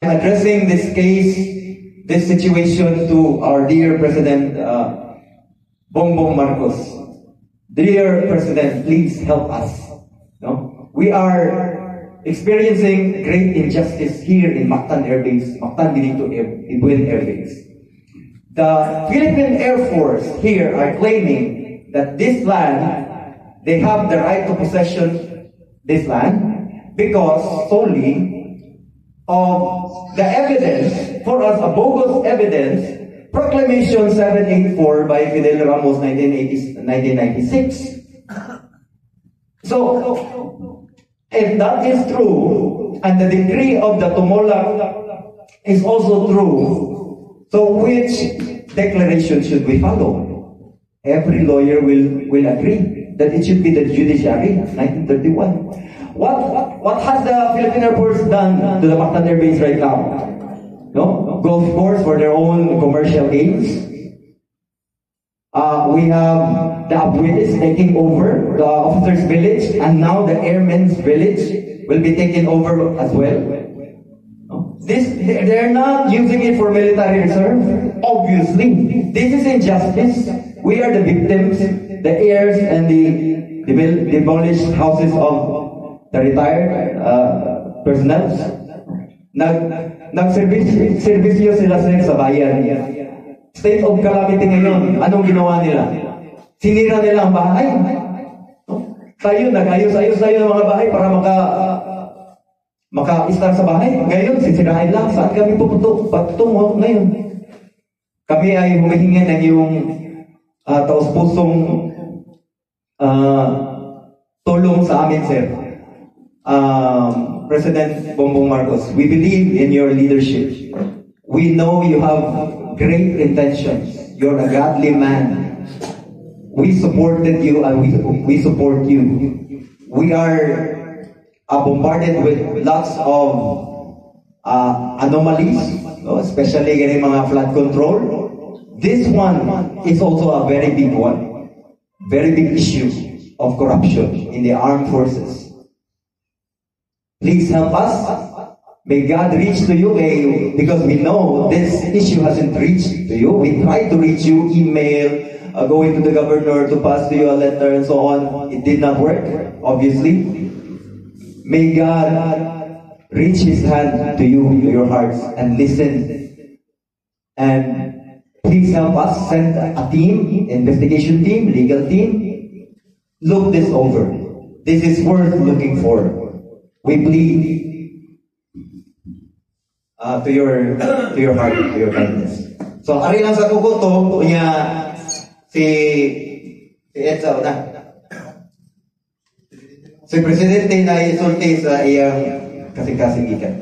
Addressing this case, this situation to our dear President Bongbong Marcos. Dear President, please help us. No? We are experiencing great injustice here in Mactan Air Base, Mactan Benito Ibuel Air Base. The Philippine Air Force here are claiming that this land, they have the right to possession this land because solely of the evidence, for us, a bogus evidence, Proclamation 784 by Fidel Ramos 1996. So, if that is true, and the decree of the Tumolak is also true, so which declaration should we follow? Every lawyer will agree that it should be the judiciary, 1931. What has the Philippine Air Force done to the Mactan Air Base right now? No? Golf course for their own commercial gains. We have the Abuelis taking over the officers' village, and now the airmen's village will be taken over as well. No? They're not using it for military reserve. Obviously, this is injustice. We are the victims, the heirs, and the demolished houses of the retired personnel. Nag-servisyo sila sa bayan. State of calamity ngayon. Anong ginawa nila? Sinira nila ang bahay. Tayo, nag-ayos-ayos tayo ng mga bahay para maka-istar sa bahay. Ngayon, sisirain lang. Saan kami patungo ngayon? Kami ay humihingi ng iyong taos-pusong tulong sa amin, sir. President Bongbong Marcos, we believe in your leadership. We know you have great intentions. You're a godly man. We supported you and we support you. We are bombarded with lots of anomalies, especially getting mga flood control. This one is also a very big one. Very big issue of corruption in the armed forces. Please help us. May God reach to you, because we know this issue hasn't reached to you. We tried to reach you, email, going to the governor to pass to you a letter and so on. It did not work, obviously. May God reach His hand to you, to your hearts, and listen. And please help us. Send a team, investigation team, legal team. Look this over. This is worth looking for. We plead to your heart, to your kindness. So, ari lang sa tugo to, niya si Edsa na. Si Presidente na isulti sa iyang kasing-kasing ikan.